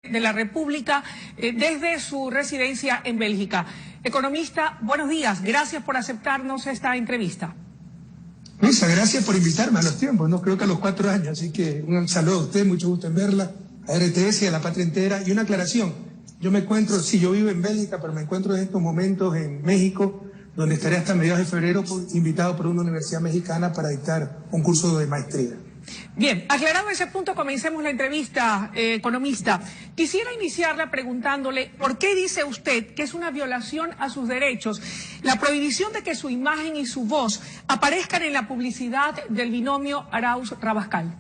de la República desde su residencia en Bélgica. Economista, buenos días. Gracias por aceptarnos esta entrevista. Luisa, gracias por invitarme a los tiempos, no creo que a los 4 años, así que un saludo a usted, mucho gusto en verla, a RTS y a la patria entera. Y una aclaración, yo vivo en Bélgica, pero me encuentro en estos momentos en México, donde estaré hasta mediados de febrero invitado por una universidad mexicana para dictar un curso de maestría. Bien, aclarado ese punto, comencemos la entrevista, economista. Quisiera iniciarla preguntándole por qué dice usted que es una violación a sus derechos la prohibición de que su imagen y su voz aparezcan en la publicidad del binomio Arauz-Rabascal.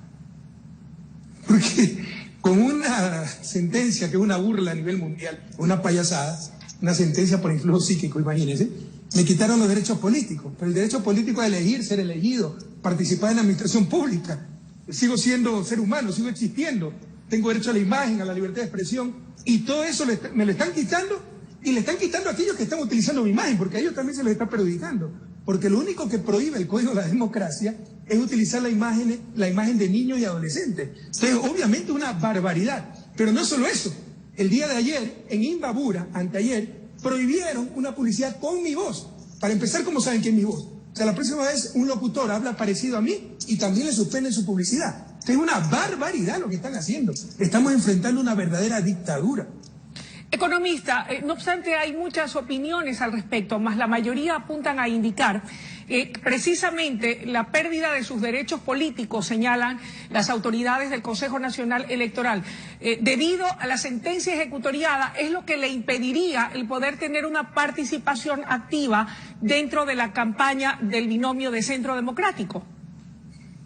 Porque con una sentencia que es una burla a nivel mundial, una payasada, una sentencia por influjo psíquico, imagínense, me quitaron los derechos políticos. Pero el derecho político a elegir, ser elegido, participar en la administración pública. Sigo siendo ser humano, sigo existiendo. Tengo derecho a la imagen, a la libertad de expresión. Y todo eso me lo están quitando, y le están quitando a aquellos que están utilizando mi imagen, porque a ellos también se les está perjudicando. Porque lo único que prohíbe el Código de la Democracia es utilizar la imagen de niños y adolescentes. Entonces, obviamente, una barbaridad. Pero no solo eso. El día de ayer, en Imbabura, anteayer, prohibieron una publicidad con mi voz. Para empezar, ¿cómo saben que es mi voz? O sea, la próxima vez un locutor habla parecido a mí y también le suspenden su publicidad. Es una barbaridad lo que están haciendo. Estamos enfrentando una verdadera dictadura. Economista, no obstante hay muchas opiniones al respecto, más la mayoría apuntan a indicar precisamente la pérdida de sus derechos políticos, señalan las autoridades del Consejo Nacional Electoral, debido a la sentencia ejecutoriada, es lo que le impediría el poder tener una participación activa dentro de la campaña del binomio de Centro Democrático.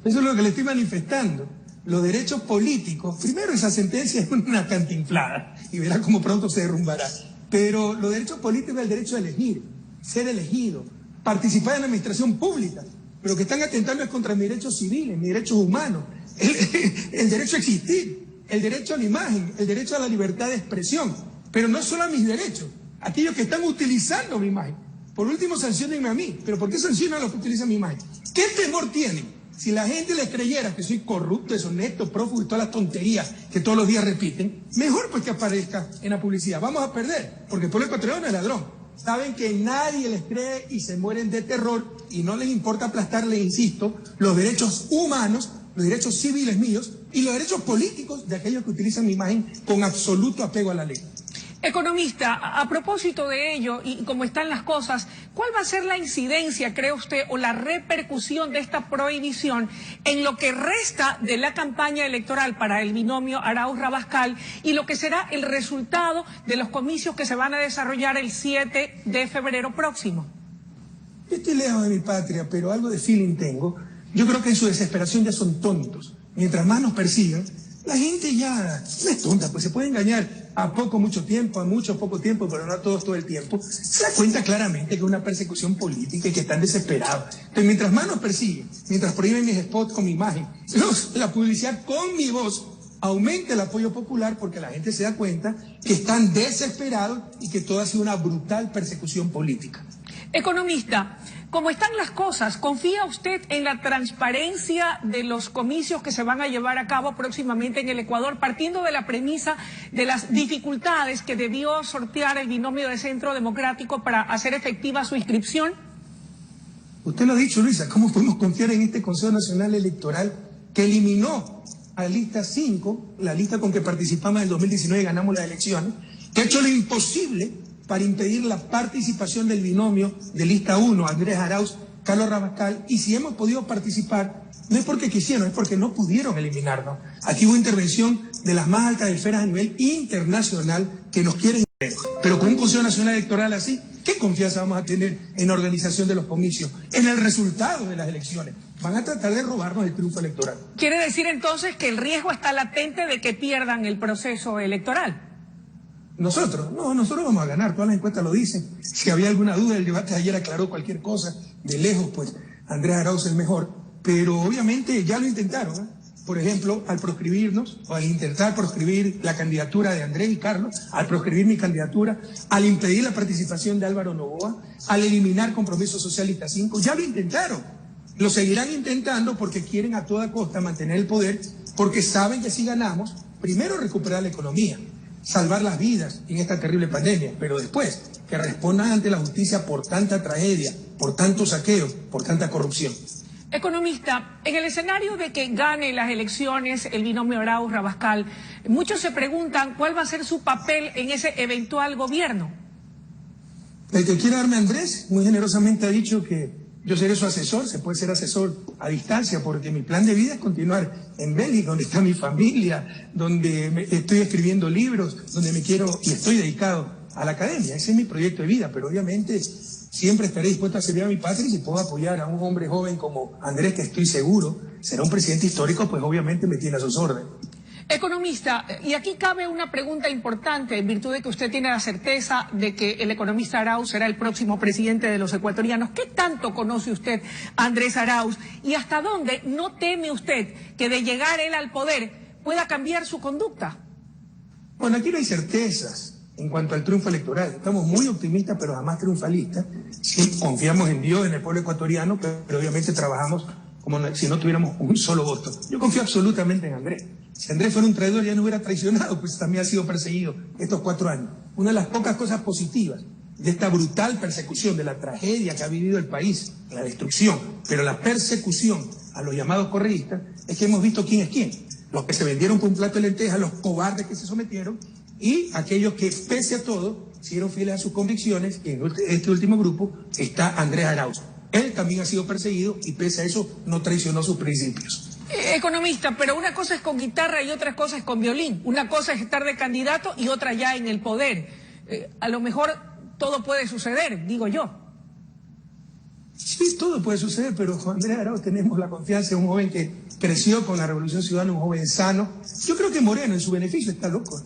Eso es lo que le estoy manifestando. Los derechos políticos, primero esa sentencia es una cantinflada y verá cómo pronto se derrumbará. Pero los derechos políticos es el derecho a elegir, ser elegido, participar en la administración pública. Pero que están atentando es contra mis derechos civiles, mis derechos humanos, el derecho a existir, el derecho a la imagen, el derecho a la libertad de expresión. Pero no solo a mis derechos, aquellos que están utilizando mi imagen. Por último, sanciónenme a mí. ¿Pero por qué sancionan a los que utilizan mi imagen? ¿Qué temor tienen? Si la gente les creyera que soy corrupto, deshonesto, prófugo y todas las tonterías que todos los días repiten, mejor pues que aparezca en la publicidad. Vamos a perder, porque el pueblo ecuatoriano es ladrón. Saben que nadie les cree y se mueren de terror y no les importa aplastarles, insisto, los derechos humanos, los derechos civiles míos y los derechos políticos de aquellos que utilizan mi imagen con absoluto apego a la ley. Economista, a propósito de ello y como están las cosas, ¿cuál va a ser la incidencia, cree usted, o la repercusión de esta prohibición en lo que resta de la campaña electoral para el binomio Arauz-Rabascal y lo que será el resultado de los comicios que se van a desarrollar el 7 de febrero próximo? Yo estoy lejos de mi patria, pero algo de feeling tengo. Yo creo que en su desesperación ya son tontos. Mientras más nos persigan, la gente ya no es tonta, pues se puede engañar a poco, mucho tiempo, a mucho, poco tiempo, pero no a todos todo el tiempo. Se da cuenta claramente que es una persecución política y que están desesperados. Entonces, mientras más nos persiguen, mientras prohíben mis spots con mi imagen, la publicidad con mi voz, aumenta el apoyo popular porque la gente se da cuenta que están desesperados y que todo ha sido una brutal persecución política. Economista, ¿cómo están las cosas? ¿Confía usted en la transparencia de los comicios que se van a llevar a cabo próximamente en el Ecuador, partiendo de la premisa de las dificultades que debió sortear el binomio de Centro Democrático para hacer efectiva su inscripción? Usted lo ha dicho, Luisa, ¿cómo podemos confiar en este Consejo Nacional Electoral que eliminó a lista 5, la lista con que participamos en el 2019 y ganamos las elecciones, que ha hecho lo imposible para impedir la participación del binomio de lista 1, Andrés Arauz, Carlos Rabascal, y si hemos podido participar, no es porque quisieron, es porque no pudieron eliminarnos. Aquí hubo intervención de las más altas esferas a nivel internacional que nos quieren, pero con un Consejo Nacional Electoral así, ¿qué confianza vamos a tener en la organización de los comicios, en el resultado de las elecciones? Van a tratar de robarnos el triunfo electoral. ¿Quiere decir entonces que el riesgo está latente de que pierdan el proceso electoral? Nosotros vamos a ganar, todas las encuestas lo dicen. Si había alguna duda, el debate de ayer aclaró cualquier cosa. De lejos, pues, Andrés Arauz es el mejor. Pero obviamente ya lo intentaron, ¿eh? Por ejemplo, al proscribirnos, o al intentar proscribir la candidatura de Andrés y Carlos, al proscribir mi candidatura, al impedir la participación de Álvaro Noboa, al eliminar Compromiso Socialista 5, ya lo intentaron. Lo seguirán intentando porque quieren a toda costa mantener el poder, porque saben que si ganamos, primero recuperar la economía, salvar las vidas en esta terrible pandemia, pero después que respondan ante la justicia por tanta tragedia, por tanto saqueo, por tanta corrupción. Economista, en el escenario de que gane las elecciones el binomio Arauz-Rabascal, muchos se preguntan cuál va a ser su papel en ese eventual gobierno. El que quiera darme Andrés, muy generosamente ha dicho que yo seré su asesor, se puede ser asesor a distancia, porque mi plan de vida es continuar en Bélgica, donde está mi familia, donde estoy escribiendo libros, donde me quiero y estoy dedicado a la academia. Ese es mi proyecto de vida, pero obviamente siempre estaré dispuesto a servir a mi patria, y si puedo apoyar a un hombre joven como Andrés, que estoy seguro será un presidente histórico, pues obviamente me tiene a sus órdenes. Economista, y aquí cabe una pregunta importante, en virtud de que usted tiene la certeza de que el economista Arauz será el próximo presidente de los ecuatorianos. ¿Qué tanto conoce usted a Andrés Arauz y hasta dónde no teme usted que de llegar él al poder pueda cambiar su conducta? Bueno, aquí no hay certezas en cuanto al triunfo electoral. Estamos muy optimistas, pero jamás triunfalistas. Sí, confiamos en Dios, en el pueblo ecuatoriano, pero obviamente trabajamos como si no tuviéramos un solo voto. Yo confío absolutamente en Andrés. Si Andrés fuera un traidor, ya no hubiera traicionado, pues también ha sido perseguido estos 4 años. Una de las pocas cosas positivas de esta brutal persecución, de la tragedia que ha vivido el país, la destrucción, pero la persecución a los llamados correístas, es que hemos visto quién es quién. Los que se vendieron por un plato de lentejas, los cobardes que se sometieron, y aquellos que, pese a todo, siguieron fieles a sus convicciones, y en este último grupo está Andrés Arauz. Él también ha sido perseguido y pese a eso no traicionó sus principios. Economista, pero una cosa es con guitarra y otra cosa es con violín. Una cosa es estar de candidato y otra ya en el poder. A lo mejor todo puede suceder, digo yo. Sí, todo puede suceder, pero con Andrés Arauz tenemos la confianza de un joven que creció con la Revolución Ciudadana, un joven sano. Yo creo que Moreno en su beneficio está loco.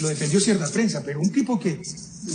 Lo defendió cierta prensa, pero un tipo que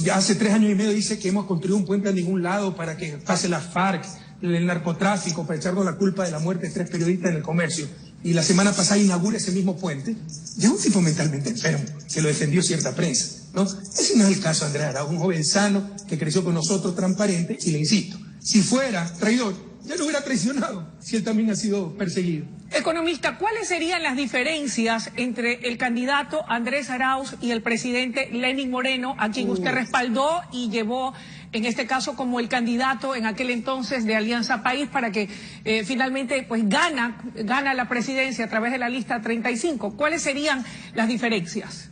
ya hace 3 años y medio dice que hemos construido un puente a ningún lado para que pase la FARC, el narcotráfico, para echarnos la culpa de la muerte de 3 periodistas en el comercio, y la semana pasada inaugura ese mismo puente, ya es un tipo mentalmente enfermo, que lo defendió cierta prensa, ¿no? Ese no es el caso de Andrés Arauz, un joven sano que creció con nosotros, transparente, y le insisto, si fuera traidor, ya lo hubiera traicionado, si él también ha sido perseguido. Economista, ¿cuáles serían las diferencias entre el candidato Andrés Arauz y el presidente Lenín Moreno, a quien usted respaldó y llevó, en este caso, como el candidato en aquel entonces de Alianza País, para que finalmente pues gana la presidencia a través de la lista 35? ¿Cuáles serían las diferencias?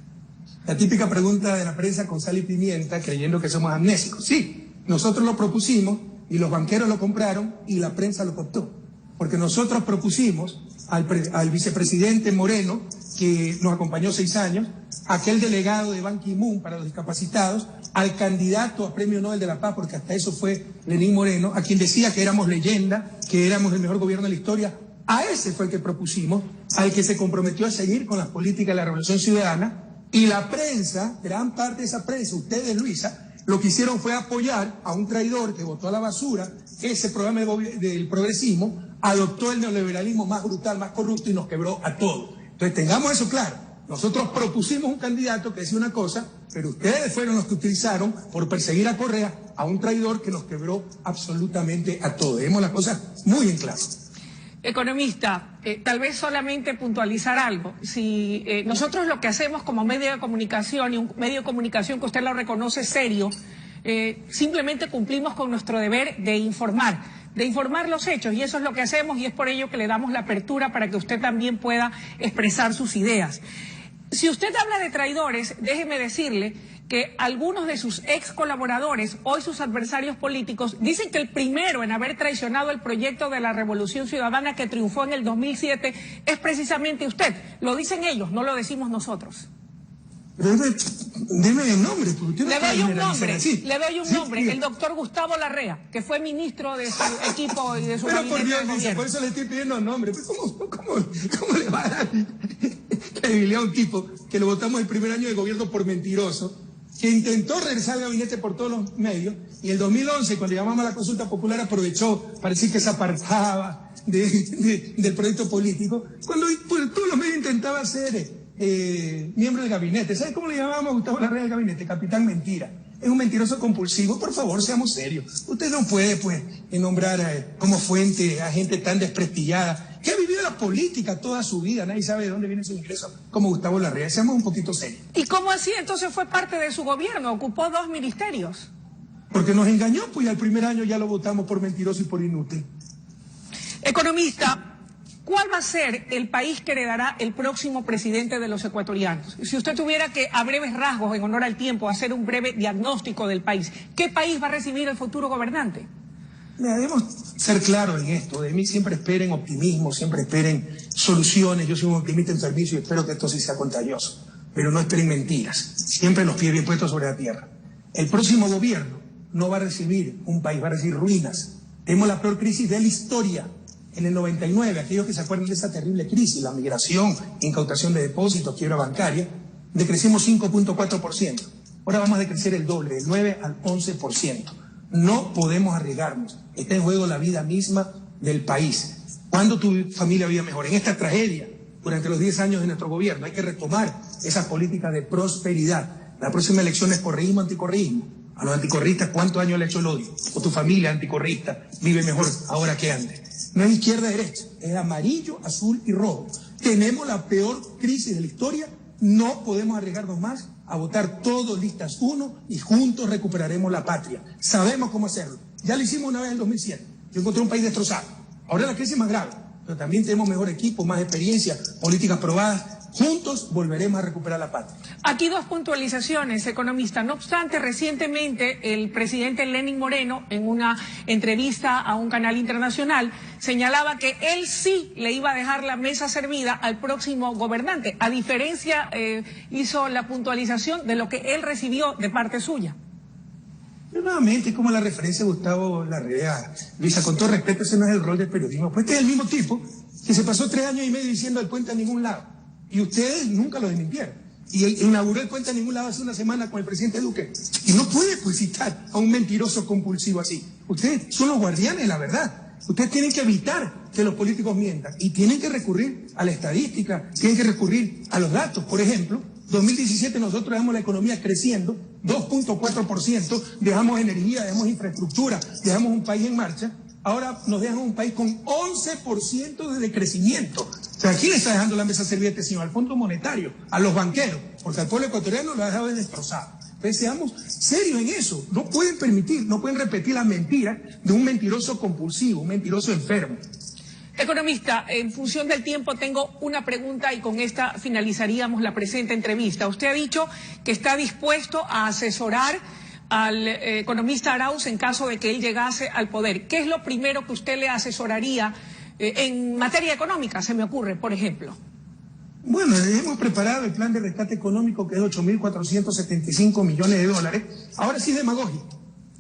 La típica pregunta de la prensa con sal y pimienta, creyendo que somos amnésicos. Sí, nosotros lo propusimos y los banqueros lo compraron y la prensa lo cooptó. Porque nosotros propusimos al vicepresidente Moreno, que nos acompañó 6 años, aquel delegado de Ban Ki-moon para los discapacitados, al candidato a Premio Nobel de la Paz, porque hasta eso fue Lenín Moreno, a quien decía que éramos leyenda, que éramos el mejor gobierno de la historia. A ese fue el que propusimos, al que se comprometió a seguir con las políticas de la Revolución Ciudadana, y la prensa, gran parte de esa prensa, ustedes, Luisa, lo que hicieron fue apoyar a un traidor que votó a la basura ese programa del progresismo, adoptó el neoliberalismo más brutal, más corrupto y nos quebró a todos. Entonces tengamos eso claro. Nosotros propusimos un candidato que decía una cosa, pero ustedes fueron los que utilizaron por perseguir a Correa a un traidor que nos quebró absolutamente a todos. Dejemos las cosas muy en claro. Economista, tal vez solamente puntualizar algo. Si nosotros lo que hacemos como medio de comunicación, y un medio de comunicación que usted lo reconoce serio, simplemente cumplimos con nuestro deber de informar los hechos, y eso es lo que hacemos, y es por ello que le damos la apertura para que usted también pueda expresar sus ideas. Si usted habla de traidores, déjeme decirle que algunos de sus ex colaboradores, hoy sus adversarios políticos, dicen que el primero en haber traicionado el proyecto de la Revolución Ciudadana que triunfó en el 2007 es precisamente usted. Lo dicen ellos, no lo decimos nosotros. Deme el nombre, porque usted no le doy un nombre, sí, el doctor Gustavo Larrea, que fue ministro de su equipo y de su pero gabinete por Dios, de gobierno. por eso le estoy pidiendo nombre. ¿Cómo le va a dar credibilidad a un tipo que lo votamos el primer año de gobierno por mentiroso, que intentó regresar al gabinete por todos los medios, y en 2011, cuando llamamos a la consulta popular, aprovechó para decir que se apartaba del proyecto político, cuando pues, todos los medios intentaban ser miembro del gabinete? ¿Sabes cómo le llamamos a Gustavo Larrea del gabinete? Capitán Mentira. Es un mentiroso compulsivo. Por favor, seamos serios. Usted no puede, pues, nombrar como fuente a gente tan desprestigiada que ha vivido la política toda su vida, nadie sabe de dónde vienen sus ingresos, como Gustavo Larrea. Seamos un poquito serios. ¿Y cómo así entonces fue parte de su gobierno? Ocupó 2 ministerios. Porque nos engañó, pues al primer año ya lo votamos por mentiroso y por inútil. Economista, ¿cuál va a ser el país que heredará el próximo presidente de los ecuatorianos? Si usted tuviera que, a breves rasgos, en honor al tiempo, hacer un breve diagnóstico del país, ¿qué país va a recibir el futuro gobernante? Mira, debemos ser claros en esto. De mí siempre esperen optimismo, siempre esperen soluciones. Yo soy un optimista en servicio y espero que esto sí sea contagioso. Pero no esperen mentiras. Siempre los pies bien puestos sobre la tierra. El próximo gobierno no va a recibir un país, va a recibir ruinas. Tenemos la peor crisis de la historia. En el 99, aquellos que se acuerdan de esa terrible crisis, la migración, incautación de depósitos, quiebra bancaria, decrecimos 5.4%. Ahora vamos a decrecer el doble, del 9 al 11%. No podemos arriesgarnos. Está en juego la vida misma del país. ¿Cuándo tu familia vive mejor? En esta tragedia, durante los 10 años de nuestro gobierno, hay que retomar esa política de prosperidad. La próxima elección es correísmo, anticorreísmo. A los anticorreístas, ¿cuántos años le ha hecho el odio? O tu familia anticorreísta vive mejor ahora que antes. No es izquierda-derecha, es amarillo, azul y rojo. Tenemos la peor crisis de la historia, no podemos arriesgarnos más a votar todos listas 1 y juntos recuperaremos la patria. Sabemos cómo hacerlo. Ya lo hicimos una vez en el 2007. Yo encontré un país destrozado. Ahora la crisis es más grave, pero también tenemos mejor equipo, más experiencia, políticas probadas. Juntos volveremos a recuperar la patria. Aquí 2 puntualizaciones, economista. No obstante, recientemente el presidente Lenín Moreno, en una entrevista a un canal internacional, señalaba que él sí le iba a dejar la mesa servida al próximo gobernante. A diferencia, hizo la puntualización de lo que él recibió de parte suya. Pero nuevamente, como la referencia de Gustavo Larrea, Luisa, con todo respeto, ese no es el rol del periodismo. Pues este es el mismo tipo que se pasó 3 años y medio diciendo el puente a ningún lado. Y ustedes nunca lo desmintieron. Y inauguró el puente a ningún lado hace una semana con el presidente Duque. Y no puede pues citar a un mentiroso compulsivo así. Ustedes son los guardianes de la verdad. Ustedes tienen que evitar que los políticos mientan. Y tienen que recurrir a la estadística, tienen que recurrir a los datos. Por ejemplo, 2017 nosotros dejamos la economía creciendo, 2.4%, dejamos energía, dejamos infraestructura, dejamos un país en marcha. Ahora nos dejan un país con 11% de decrecimiento. O sea, ¿a quién le está dejando la mesa servida este señor? Al Fondo Monetario, a los banqueros, porque al pueblo ecuatoriano lo ha dejado destrozado. Entonces seamos serios en eso. No pueden permitir, no pueden repetir las mentiras de un mentiroso compulsivo, un mentiroso enfermo. Economista, en función del tiempo tengo una pregunta y con esta finalizaríamos la presente entrevista. Usted ha dicho que está dispuesto a asesorar al economista Arauz en caso de que él llegase al poder. ¿Qué es lo primero que usted le asesoraría en materia económica, se me ocurre, por ejemplo? Bueno, hemos preparado el plan de rescate económico que es de 8.475 millones de dólares. Ahora sí es demagogia,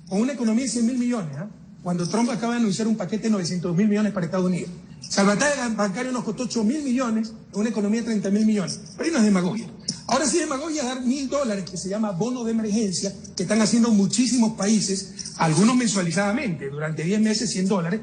con una economía de 100.000 millones, ¿eh? Cuando Trump acaba de anunciar un paquete de 900.000 millones para Estados Unidos. Salvataje bancario nos costó 8.000 millones, una economía de 30.000 millones. Pero ahí no es demagogia. Ahora sí demagogia es dar $1.000, que se llama bono de emergencia, que están haciendo muchísimos países, algunos mensualizadamente, durante 10 meses $100.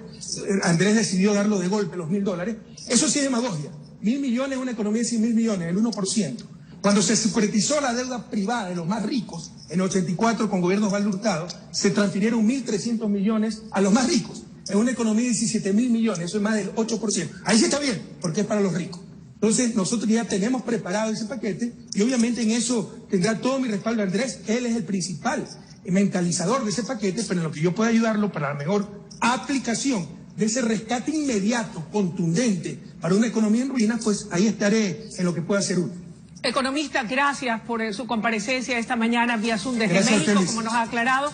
Andrés decidió darlo de golpe, los $1.000. Eso sí es demagogia. 1.000 millones, una economía de 100.000 millones, el 1%. Cuando se secretizó la deuda privada de los más ricos, en el 84 con gobiernos Osvaldo Hurtado, se transfirieron 1.300 millones a los más ricos. En una economía de 17.000 millones, eso es más del 8%. Ahí sí está bien, porque es para los ricos. Entonces, nosotros ya tenemos preparado ese paquete y obviamente en eso tendrá todo mi respaldo Andrés. Él es el principal mentalizador de ese paquete, pero en lo que yo pueda ayudarlo para la mejor aplicación de ese rescate inmediato, contundente, para una economía en ruinas, pues ahí estaré en lo que pueda ser útil. Economista, gracias por su comparecencia esta mañana vía Zoom desde México, como nos ha aclarado,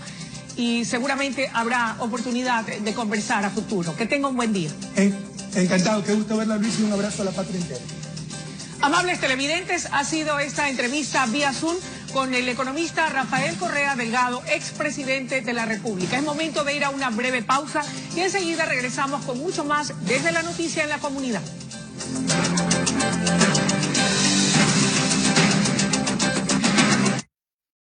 y seguramente habrá oportunidad de conversar a futuro. Que tenga un buen día. Encantado, qué gusto verla, Luis, y un abrazo a la patria entera. Amables televidentes, ha sido esta entrevista vía Zoom con el economista Rafael Correa Delgado, expresidente de la República. Es momento de ir a una breve pausa y enseguida regresamos con mucho más desde la noticia en la comunidad.